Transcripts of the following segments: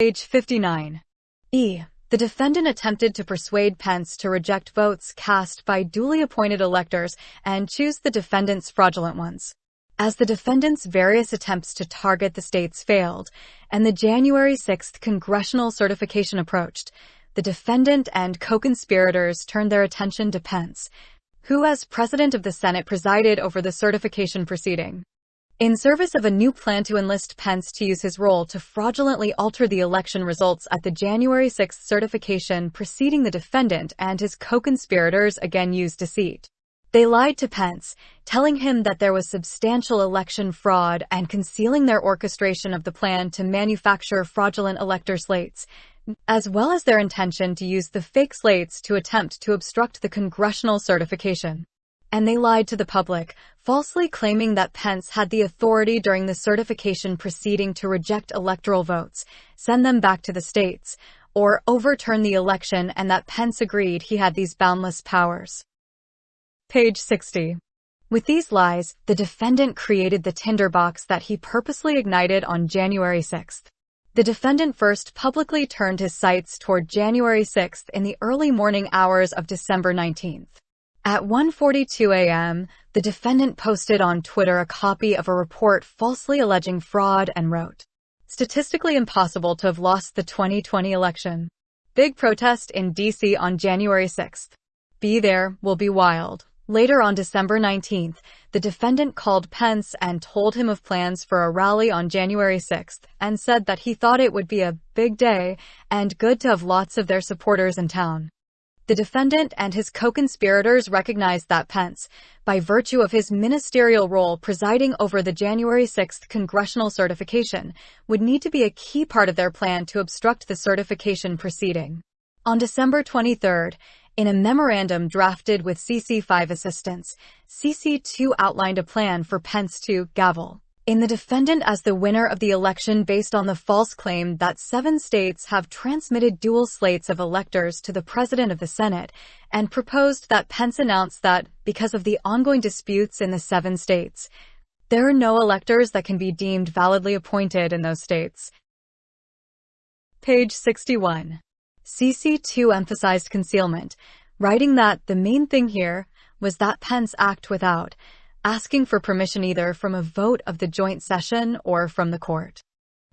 Page 59. E. The defendant attempted to persuade Pence to reject votes cast by duly appointed electors and choose the defendant's fraudulent ones. As the defendant's various attempts to target the states failed, and the January 6th congressional certification approached, the defendant and co-conspirators turned their attention to Pence, who as President of the Senate presided over the certification proceeding. In service of a new plan to enlist Pence to use his role to fraudulently alter the election results at the January 6th certification proceeding, the defendant and his co-conspirators again used deceit. They lied to Pence, telling him that there was substantial election fraud and concealing their orchestration of the plan to manufacture fraudulent elector slates, as well as their intention to use the fake slates to attempt to obstruct the congressional certification. And they lied to the public, falsely claiming that Pence had the authority during the certification proceeding to reject electoral votes, send them back to the states, or overturn the election, and that Pence agreed he had these boundless powers. Page 60. With these lies, the defendant created the tinderbox that he purposely ignited on January 6th. The defendant first publicly turned his sights toward January 6th in the early morning hours of December 19th. At 1:42 a.m., the defendant posted on Twitter a copy of a report falsely alleging fraud and wrote, "Statistically impossible to have lost the 2020 election. Big protest in D.C. on January 6th. Be there, will be wild." Later on December 19th, the defendant called Pence and told him of plans for a rally on January 6th and said that he thought it would be a big day and good to have lots of their supporters in town. The defendant and his co-conspirators recognized that Pence, by virtue of his ministerial role presiding over the January 6th congressional certification, would need to be a key part of their plan to obstruct the certification proceeding. On December 23rd, in a memorandum drafted with CC5 assistance, CC2 outlined a plan for Pence to gavel in the defendant as the winner of the election based on the false claim that 7 states have transmitted dual slates of electors to the President of the Senate, and proposed that Pence announce that, because of the ongoing disputes in the 7 states, there are no electors that can be deemed validly appointed in those states. Page 61. CC2 emphasized concealment, writing that the main thing here was that Pence act without asking for permission either from a vote of the joint session or from the court.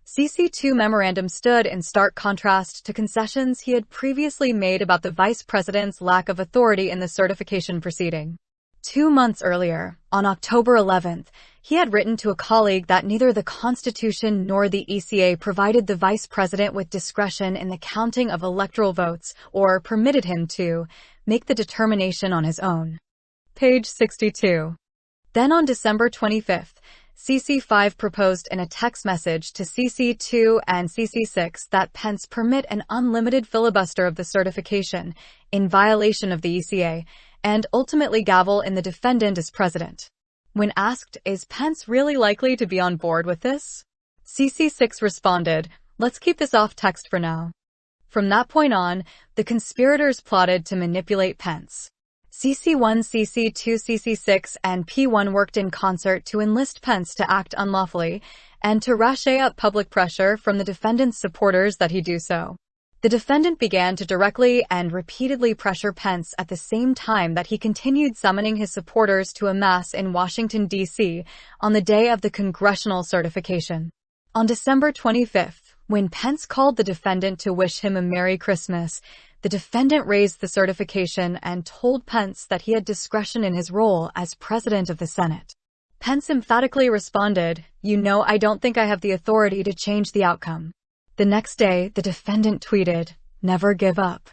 CC2 memorandum stood in stark contrast to concessions he had previously made about the vice president's lack of authority in the certification proceeding. 2 months earlier, on October 11th, he had written to a colleague that neither the Constitution nor the ECA provided the vice president with discretion in the counting of electoral votes or permitted him to make the determination on his own. Page 62. Then on December 25th, CC5 proposed in a text message to CC2 and CC6 that Pence permit an unlimited filibuster of the certification, in violation of the ECA, and ultimately gavel in the defendant as president. When asked, is Pence really likely to be on board with this? CC6 responded, "Let's keep this off text for now." From that point on, the conspirators plotted to manipulate Pence. CC1, CC2, CC6, and P1 worked in concert to enlist Pence to act unlawfully and to ratchet up public pressure from the defendant's supporters that he do so. The defendant began to directly and repeatedly pressure Pence at the same time that he continued summoning his supporters to amass in Washington, D.C. on the day of the congressional certification. On December 25th, when Pence called the defendant to wish him a Merry Christmas, the defendant raised the certification and told Pence that he had discretion in his role as President of the Senate. Pence emphatically responded, "You know, I don't think I have the authority to change the outcome." The next day, the defendant tweeted, "Never give up.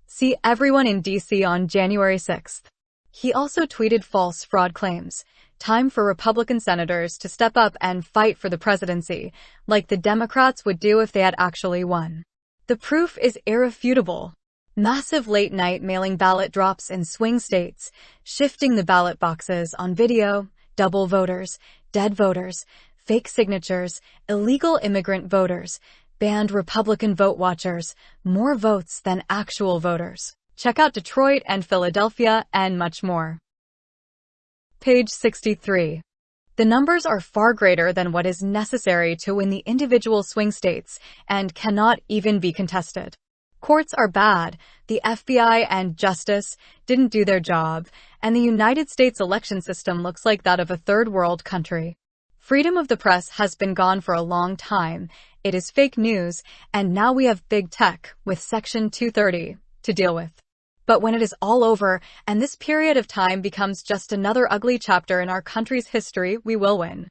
See everyone in D.C. on January 6th. He also tweeted false fraud claims. Time for Republican senators to step up and fight for the presidency, like the Democrats would do if they had actually won. The proof is irrefutable. Massive late-night mailing ballot drops in swing states, shifting the ballot boxes on video, double voters, dead voters, fake signatures, illegal immigrant voters, banned Republican vote watchers, more votes than actual voters. Check out Detroit and Philadelphia and much more." Page 63. The numbers are far greater than what is necessary to win the individual swing states and cannot even be contested. Courts are bad, the FBI and justice didn't do their job, and the United States election system looks like that of a third world country. Freedom of the press has been gone for a long time. It is fake news, and now we have big tech with Section 230 to deal with. But when it is all over, and this period of time becomes just another ugly chapter in our country's history, we will win.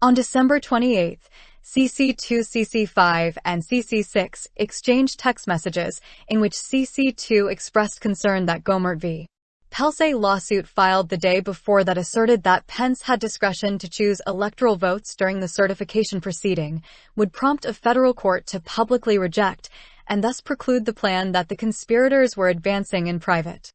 On December 28th, CC2, CC5, and CC6 exchanged text messages in which CC2 expressed concern that Gohmert v. Pence lawsuit filed the day before that asserted that Pence had discretion to choose electoral votes during the certification proceeding would prompt a federal court to publicly reject and thus preclude the plan that the conspirators were advancing in private.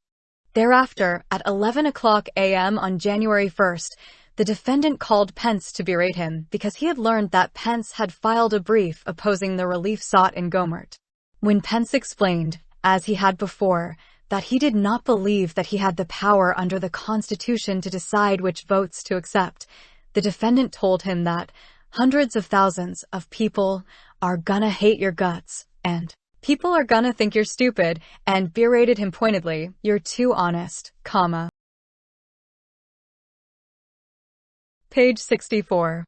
Thereafter, at 11 a.m. on January 1st, the defendant called Pence to berate him because he had learned that Pence had filed a brief opposing the relief sought in Gohmert. When Pence explained, as he had before, that he did not believe that he had the power under the Constitution to decide which votes to accept, the defendant told him that hundreds of thousands of people are gonna hate your guts, and people are gonna think you're stupid, and berated him pointedly, "You're too honest, comma." Page 64.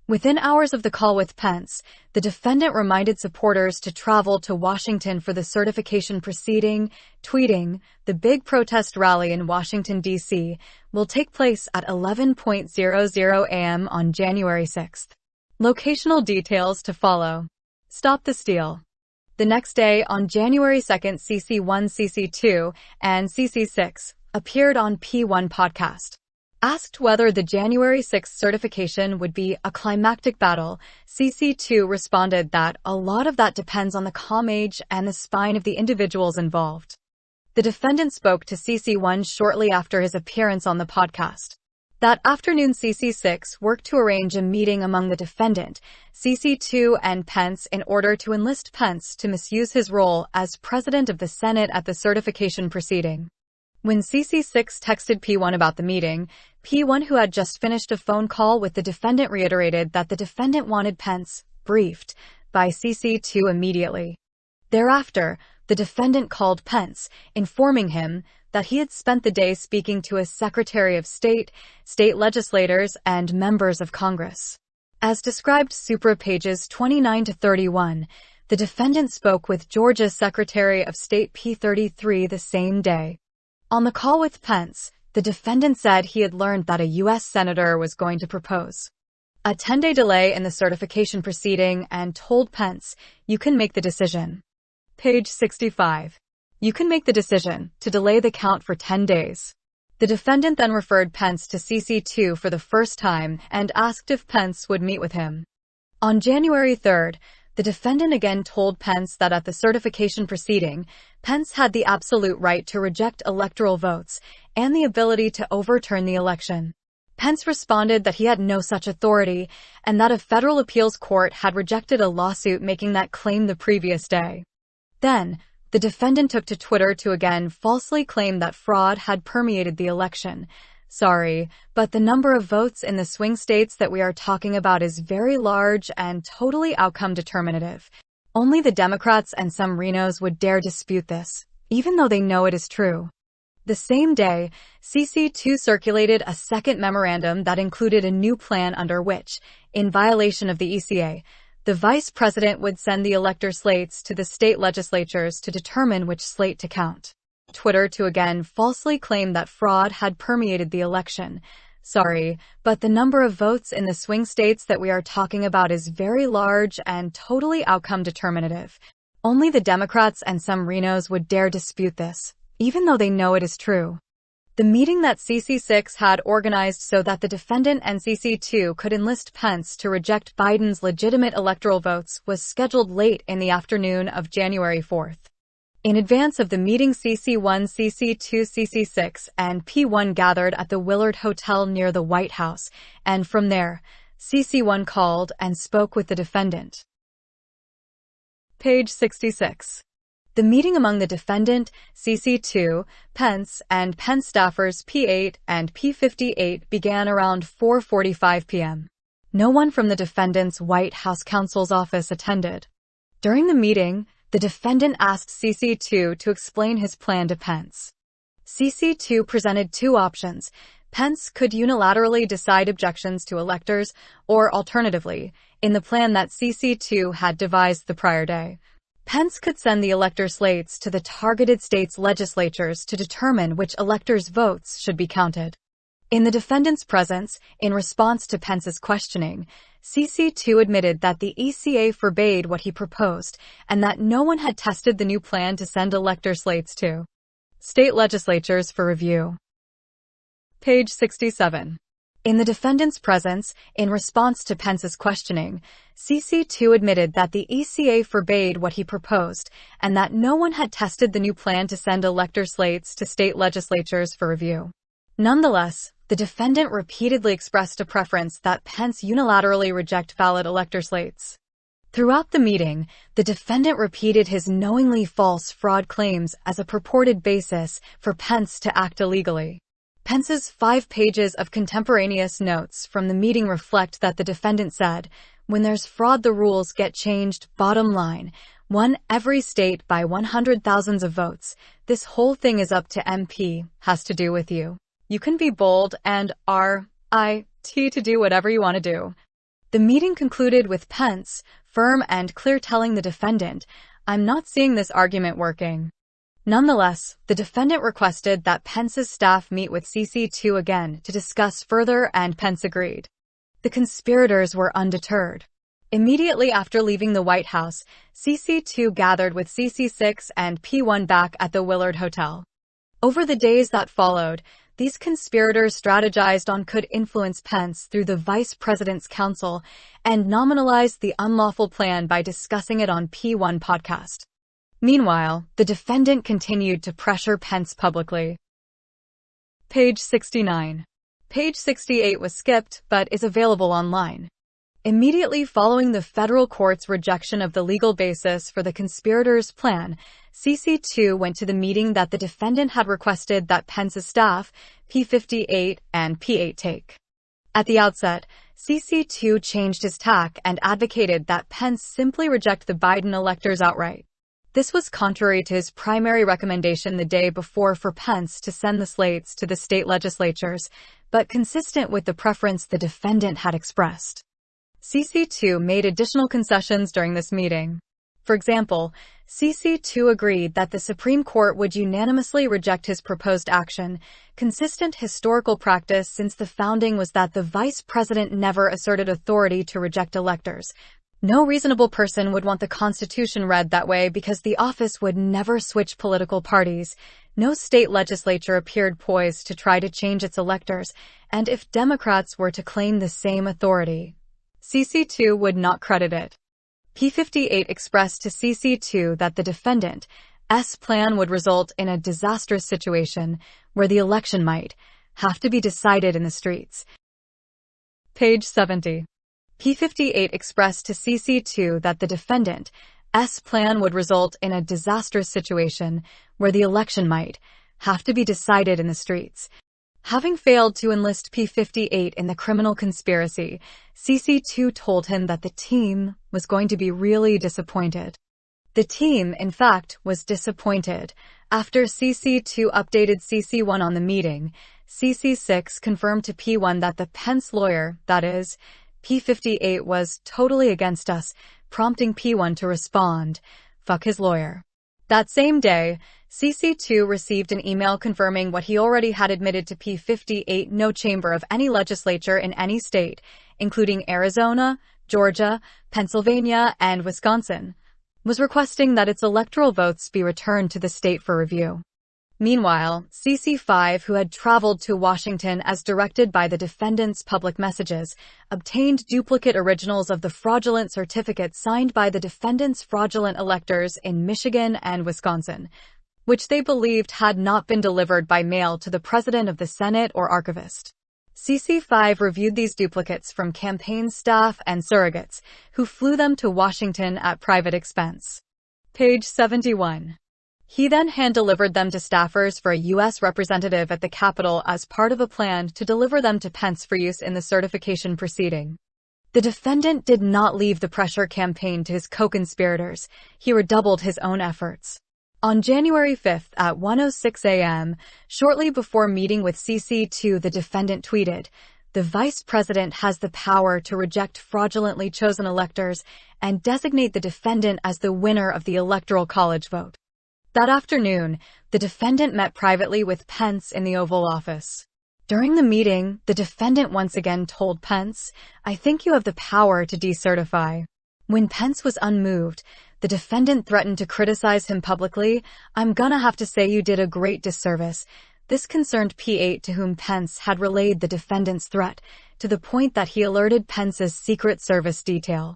Within hours of the call with Pence, the defendant reminded supporters to travel to Washington for the certification proceeding, tweeting, "The big protest rally in Washington, D.C. will take place at 11:00 a.m. on January 6th. Locational details to follow. Stop the steal." The next day, on January 2nd, CC1, CC2, and CC6 appeared on P1 podcast. Asked whether the January 6th certification would be a climactic battle, CC2 responded that a lot of that depends on the calm age and the spine of the individuals involved. The defendant spoke to CC1 shortly after his appearance on the podcast. That afternoon, CC6 worked to arrange a meeting among the defendant, CC2, and Pence in order to enlist Pence to misuse his role as president of the Senate at the certification proceeding. When CC6 texted P1 about the meeting, P1, who had just finished a phone call with the defendant, reiterated that the defendant wanted Pence briefed by CC2 immediately. Thereafter, the defendant called Pence, informing him that he had spent the day speaking to his Secretary of State, state legislators, and members of Congress. As described supra pages 29 to 31, the defendant spoke with Georgia's Secretary of State P33 the same day. On the call with Pence, the defendant said he had learned that a U.S. senator was going to propose a 10-day delay in the certification proceeding and told Pence, "You can make the decision." Page 65. "You can make the decision to delay the count for 10 days. The defendant then referred Pence to CC2 for the first time and asked if Pence would meet with him. On January 3rd, the defendant again told Pence that at the certification proceeding, Pence had the absolute right to reject electoral votes and the ability to overturn the election. Pence responded that he had no such authority and that a federal appeals court had rejected a lawsuit making that claim the previous day. Then, the defendant took to Twitter to again falsely claim that fraud had permeated the election. "Sorry, but the number of votes in the swing states that we are talking about is very large and totally outcome determinative. Only the Democrats and some Renos would dare dispute this, even though they know it is true." The same day, CC2 circulated a second memorandum that included a new plan under which, in violation of the ECA, the vice president would send the elector slates to the state legislatures to determine which slate to count. Twitter to again falsely claim that fraud had permeated the election. "Sorry, but the number of votes in the swing states that we are talking about is very large and totally outcome determinative. Only the Democrats and some Renos would dare dispute this, even though they know it is true." The meeting that CC6 had organized so that the defendant and CC2 could enlist Pence to reject Biden's legitimate electoral votes was scheduled late in the afternoon of January 4th. In advance of the meeting, CC1, CC2, CC6, and P1 gathered at the Willard Hotel near the White House, and from there, CC1 called and spoke with the defendant. Page 66. The meeting among the defendant, CC2, Pence, and Pence staffers P8 and P58 began around 4:45 p.m. No one from the defendant's White House counsel's office attended. During the meeting, the defendant asked CC2 to explain his plan to Pence. CC2 presented two options. Pence could unilaterally decide objections to electors, or alternatively, in the plan that CC2 had devised the prior day, Pence could send the elector slates to the targeted states' legislatures to determine which electors' votes should be counted. In the defendant's presence, in response to Pence's questioning, CC2 admitted that the ECA forbade what he proposed and that no one had tested the new plan to send elector slates to state legislatures for review. Page 67. In the defendant's presence, in response to Pence's questioning, CC2 admitted that the ECA forbade what he proposed and that no one had tested the new plan to send elector slates to state legislatures for review. Nonetheless, the defendant repeatedly expressed a preference that Pence unilaterally reject valid elector slates. Throughout the meeting, the defendant repeated his knowingly false fraud claims as a purported basis for Pence to act illegally. Pence's 5 pages of contemporaneous notes from the meeting reflect that the defendant said, "When there's fraud, the rules get changed. Bottom line, won every state by 100,000s of votes. This whole thing is up to MP, has to do with you. You can be bold and RIT to do whatever you want to do." The meeting concluded with Pence, firm and clear, telling the defendant, "I'm not seeing this argument working." Nonetheless, the defendant requested that Pence's staff meet with CC2 again to discuss further, and Pence agreed. The conspirators were undeterred. Immediately after leaving the White House, CC2 gathered with CC6 and P1 back at the Willard Hotel. Over the days that followed, these conspirators strategized on could influence Pence through the Vice President's counsel and nominalized the unlawful plan by discussing it on P1 podcast. Meanwhile, the defendant continued to pressure Pence publicly. Page 69. Page 68 was skipped, but is available online. Immediately following the federal court's rejection of the legal basis for the conspirators' plan, CC2 went to the meeting that the defendant had requested that Pence's staff, P58 and P8, take. At the outset, CC2 changed his tack and advocated that Pence simply reject the Biden electors outright. This was contrary to his primary recommendation the day before for Pence to send the slates to the state legislatures, but consistent with the preference the defendant had expressed. CC2 made additional concessions during this meeting. For example, CC2 agreed that the Supreme Court would unanimously reject his proposed action. Consistent historical practice since the founding was that the vice president never asserted authority to reject electors. No reasonable person would want the Constitution read that way because the office would never switch political parties. No state legislature appeared poised to try to change its electors, and if Democrats were to claim the same authority, CC2 would not credit it. P58 expressed to CC2 that the defendant's plan would result in a disastrous situation where the election might have to be decided in the streets. Page 70. P58 expressed to CC2 that the defendant's plan would result in a disastrous situation where the election might have to be decided in the streets. Having failed to enlist P58 in the criminal conspiracy, CC2 told him that the team was going to be really disappointed. The team, in fact, was disappointed. After CC2 updated CC1 on the meeting, CC6 confirmed to P1 that the Pence lawyer, that is, P58, was totally against us, prompting P1 to respond, "Fuck his lawyer." That same day, CC2 received an email confirming what he already had admitted to P58: no chamber of any legislature in any state, including Arizona, Georgia, Pennsylvania, and Wisconsin, was requesting that its electoral votes be returned to the state for review. Meanwhile, CC5, who had traveled to Washington as directed by the defendant's public messages, obtained duplicate originals of the fraudulent certificates signed by the defendant's fraudulent electors in Michigan and Wisconsin, which they believed had not been delivered by mail to the President of the Senate or archivist. CC5 reviewed these duplicates from campaign staff and surrogates, who flew them to Washington at private expense. Page 71. He then hand-delivered them to staffers for a U.S. representative at the Capitol as part of a plan to deliver them to Pence for use in the certification proceeding. The defendant did not leave the pressure campaign to his co-conspirators. He redoubled his own efforts. On January 5th at 1:06 a.m., shortly before meeting with CC2, the defendant tweeted, "The vice president has the power to reject fraudulently chosen electors and designate the defendant as the winner of the Electoral College vote." That afternoon, the defendant met privately with Pence in the Oval Office. During the meeting, the defendant once again told Pence, "I think you have the power to decertify." When Pence was unmoved, the defendant threatened to criticize him publicly. "I'm gonna have to say you did a great disservice." This concerned P8, to whom Pence had relayed the defendant's threat, to the point that he alerted Pence's Secret Service detail.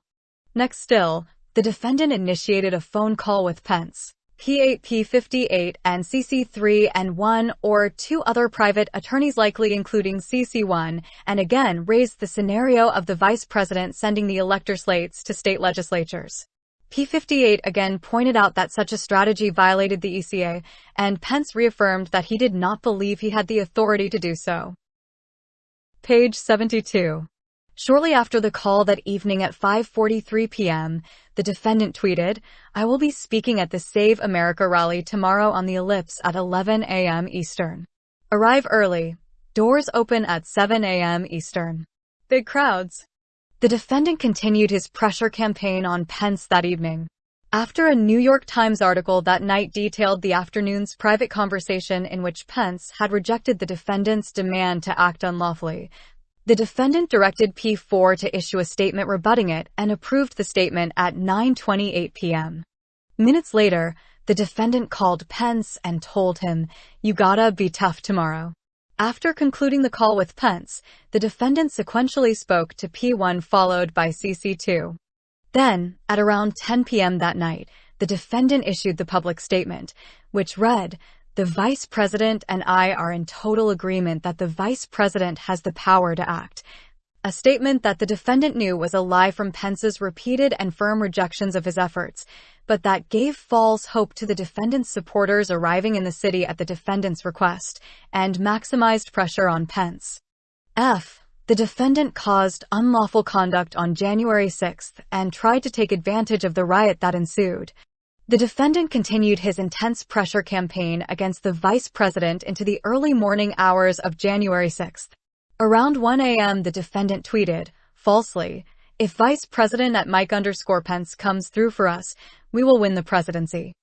Next still, the defendant initiated a phone call with Pence. P8, P58, and CC3 and one or two other private attorneys, likely including CC1, and again raised the scenario of the vice president sending the elector slates to state legislatures. P58 again pointed out that such a strategy violated the ECA, and Pence reaffirmed that he did not believe he had the authority to do so. Page 72. Shortly after the call that evening at 5:43 p.m., the defendant tweeted, "I will be speaking at the Save America rally tomorrow on the Ellipse at 11 a.m. Eastern. Arrive early. Doors open at 7 a.m. Eastern. Big crowds." The defendant continued his pressure campaign on Pence that evening. After a New York Times article that night detailed the afternoon's private conversation in which Pence had rejected the defendant's demand to act unlawfully, the defendant directed P4 to issue a statement rebutting it and approved the statement at 9:28 p.m. Minutes later, the defendant called Pence and told him, "You gotta be tough tomorrow." After concluding the call with Pence, the defendant sequentially spoke to P1 followed by CC2. Then, at around 10 p.m. that night, the defendant issued the public statement, which read, "The vice president and I are in total agreement that the vice president has the power to act." A statement that the defendant knew was a lie from Pence's repeated and firm rejections of his efforts, but that gave false hope to the defendant's supporters arriving in the city at the defendant's request, and maximized pressure on Pence. The defendant caused unlawful conduct on January 6th and tried to take advantage of the riot that ensued. The defendant continued his intense pressure campaign against the vice president into the early morning hours of January 6th. Around 1 a.m. the defendant tweeted, falsely, "If Vice President at Mike_Pence comes through for us, we will win the presidency."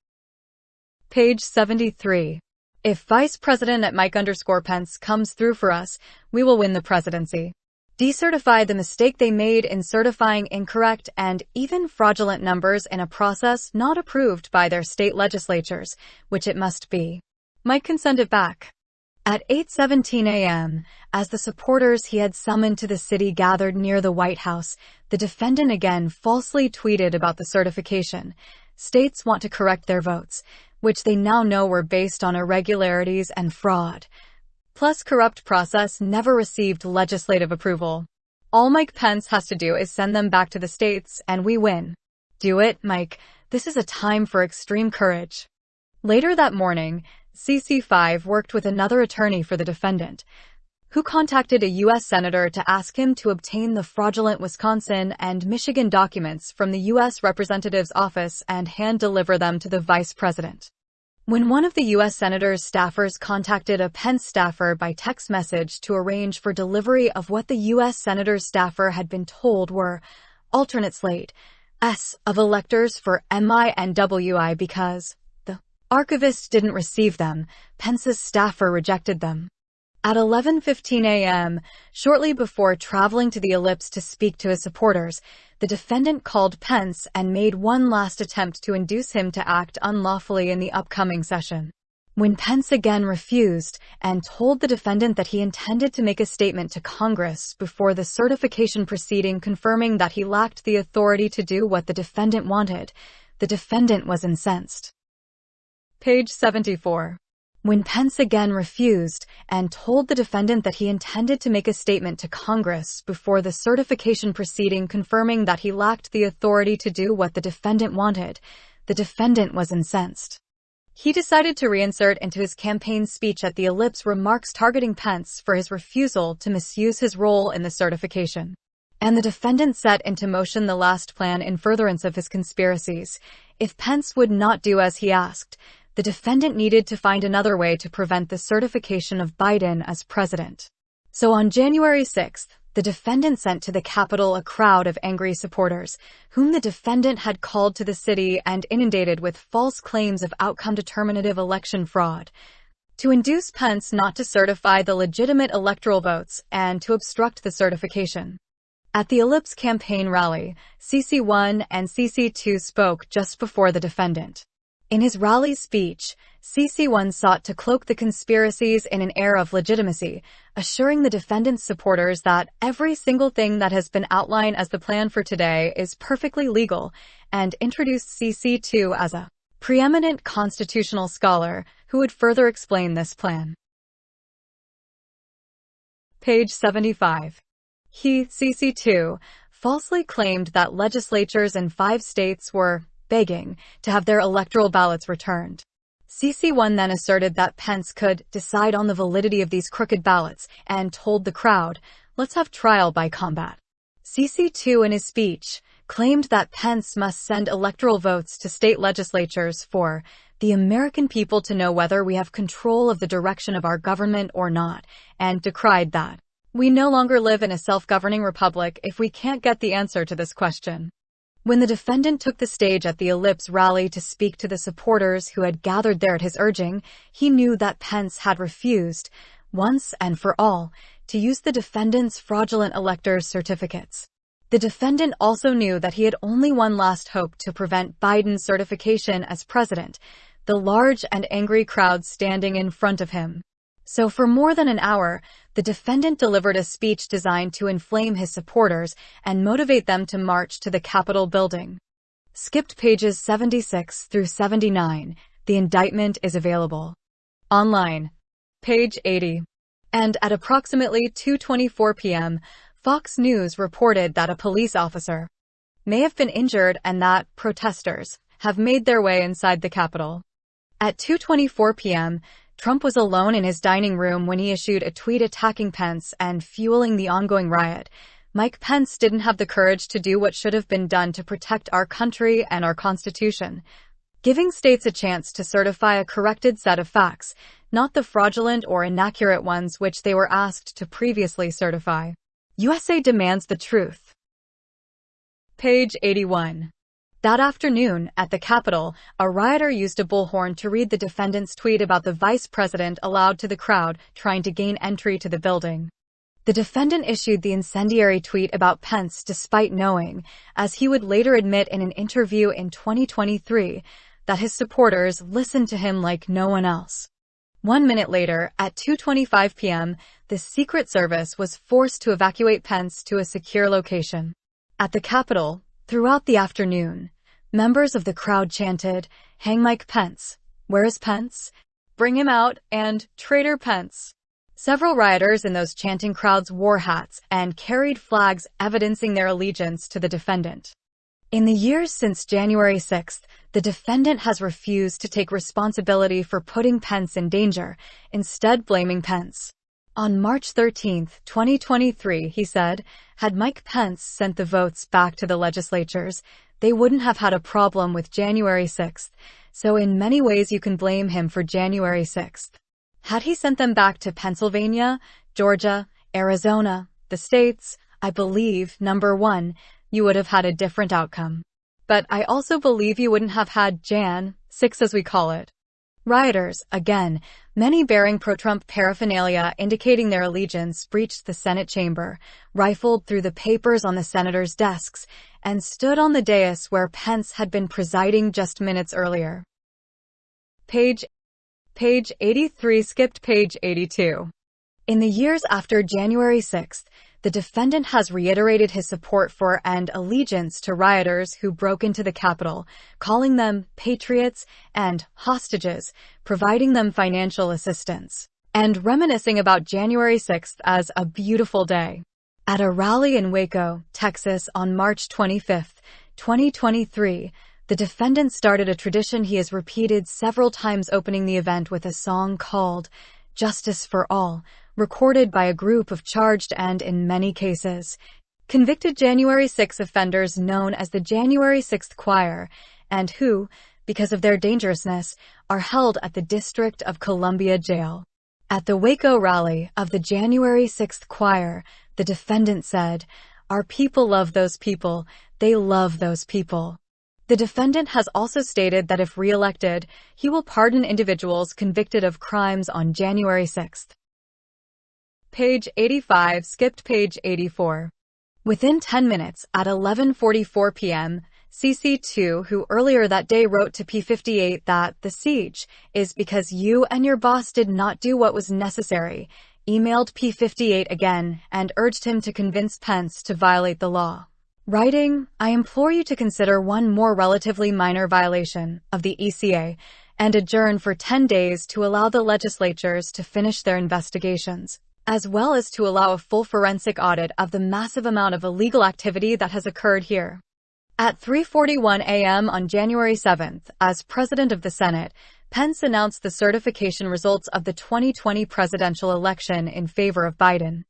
Page 73. "If Vice President at Mike_Pence comes through for us, we will win the presidency." Decertify the mistake they made in certifying incorrect and even fraudulent numbers in a process not approved by their state legislatures, which it must be. Mike can send it back. At 8:17 a.m., as the supporters he had summoned to the city gathered near the White House, the defendant again falsely tweeted about the certification. States want to correct their votes, which they now know were based on irregularities and fraud. Plus, corrupt process never received legislative approval. All Mike Pence has to do is send them back to the states, and we win. Do it, Mike. This is a time for extreme courage. Later that morning, CC5 worked with another attorney for the defendant, who contacted a U.S. senator to ask him to obtain the fraudulent Wisconsin and Michigan documents from the U.S. representative's office and hand-deliver them to the vice president. When one of the U.S. senator's staffers contacted a Pence staffer by text message to arrange for delivery of what the U.S. senator's staffer had been told were alternate slate S of electors for MI and WI because the archivist didn't receive them, Pence's staffer rejected them. At 11:15 a.m., shortly before traveling to the Ellipse to speak to his supporters, the defendant called Pence and made one last attempt to induce him to act unlawfully in the upcoming session. When Pence again refused and told the defendant that he intended to make a statement to Congress before the certification proceeding confirming that he lacked the authority to do what the defendant wanted, the defendant was incensed. Page 74. When Pence again refused and told the defendant that he intended to make a statement to Congress before the certification proceeding confirming that he lacked the authority to do what the defendant wanted, the defendant was incensed. He decided to reinsert into his campaign speech at the ellipse remarks targeting Pence for his refusal to misuse his role in the certification. And the defendant set into motion the last plan in furtherance of his conspiracies. If Pence would not do as he asked, the defendant needed to find another way to prevent the certification of Biden as president. So on January 6th, the defendant sent to the Capitol a crowd of angry supporters, whom the defendant had called to the city and inundated with false claims of outcome-determinative election fraud, to induce Pence not to certify the legitimate electoral votes and to obstruct the certification. At the Ellipse campaign rally, CC1 and CC2 spoke just before the defendant. In his rally speech, CC1 sought to cloak the conspiracies in an air of legitimacy, assuring the defendant's supporters that every single thing that has been outlined as the plan for today is perfectly legal, and introduced CC2 as a preeminent constitutional scholar who would further explain this plan. Page 75. He, CC2, falsely claimed that legislatures in 5 states were begging to have their electoral ballots returned. CC1 then asserted that Pence could decide on the validity of these crooked ballots and told the crowd, "Let's have trial by combat." CC2 in his speech claimed that Pence must send electoral votes to state legislatures for the American people to know whether we have control of the direction of our government or not, and decried that we no longer live in a self-governing republic if we can't get the answer to this question. When the defendant took the stage at the Ellipse rally to speak to the supporters who had gathered there at his urging, he knew that Pence had refused, once and for all, to use the defendant's fraudulent electors' certificates. The defendant also knew that he had only one last hope to prevent Biden's certification as president, the large and angry crowd standing in front of him. So for more than an hour, the defendant delivered a speech designed to inflame his supporters and motivate them to march to the Capitol building. Skipped pages 76 through 79. The indictment is available online. Page 80. And at approximately 2:24 p.m., Fox News reported that a police officer may have been injured and that protesters have made their way inside the Capitol. At 2:24 p.m., Trump was alone in his dining room when he issued a tweet attacking Pence and fueling the ongoing riot. Mike Pence didn't have the courage to do what should have been done to protect our country and our Constitution, giving states a chance to certify a corrected set of facts, not the fraudulent or inaccurate ones which they were asked to previously certify. USA demands the truth. Page 81. That afternoon, at the Capitol, a rioter used a bullhorn to read the defendant's tweet about the vice president aloud to the crowd trying to gain entry to the building. The defendant issued the incendiary tweet about Pence despite knowing, as he would later admit in an interview in 2023, that his supporters listened to him like no one else. 1 minute later, at 2:25 p.m., the Secret Service was forced to evacuate Pence to a secure location. At the Capitol, throughout the afternoon, members of the crowd chanted, "Hang Mike Pence, where is Pence? Bring him out," and "Traitor Pence." Several rioters in those chanting crowds wore hats and carried flags evidencing their allegiance to the defendant. In the years since January 6th, the defendant has refused to take responsibility for putting Pence in danger, instead blaming Pence. On March 13, 2023, he said, had Mike Pence sent the votes back to the legislatures, they wouldn't have had a problem with January 6th, so in many ways you can blame him for January 6th. Had he sent them back to Pennsylvania, Georgia, Arizona, the states, I believe, number 1, you would have had a different outcome. But I also believe you wouldn't have had Jan. 6 as we call it. Rioters, again, many bearing pro-Trump paraphernalia indicating their allegiance, breached the Senate chamber, rifled through the papers on the senators' desks, and stood on the dais where Pence had been presiding just minutes earlier. Page 83 skipped page 82. In the years after January 6th, the defendant has reiterated his support for and allegiance to rioters who broke into the Capitol, calling them patriots and hostages, providing them financial assistance, and reminiscing about January 6th as a beautiful day. At a rally in Waco, Texas on March 25, 2023, The defendant started a tradition he has repeated several times, opening the event with a song called Justice for All, recorded by a group of charged and, in many cases, convicted January 6 offenders known as the January 6th Choir, and who, because of their dangerousness, are held at the District of Columbia Jail. At the Waco rally of the January 6th Choir, the defendant said, "Our people love those people. They love those people." The defendant has also stated that if re-elected, he will pardon individuals convicted of crimes on January 6th. Page 85 skipped page 84. Within 10 minutes, at 11:44 p.m., CC2, who earlier that day wrote to P58 that the siege is because you and your boss did not do what was necessary, emailed P58 again and urged him to convince Pence to violate the law. Writing, "I implore you to consider one more relatively minor violation of the ECA and adjourn for 10 days to allow the legislatures to finish their investigations, as well as to allow a full forensic audit of the massive amount of illegal activity that has occurred here." At 3:41 a.m. on January 7th, as President of the Senate, Pence announced the certification results of the 2020 presidential election in favor of Biden.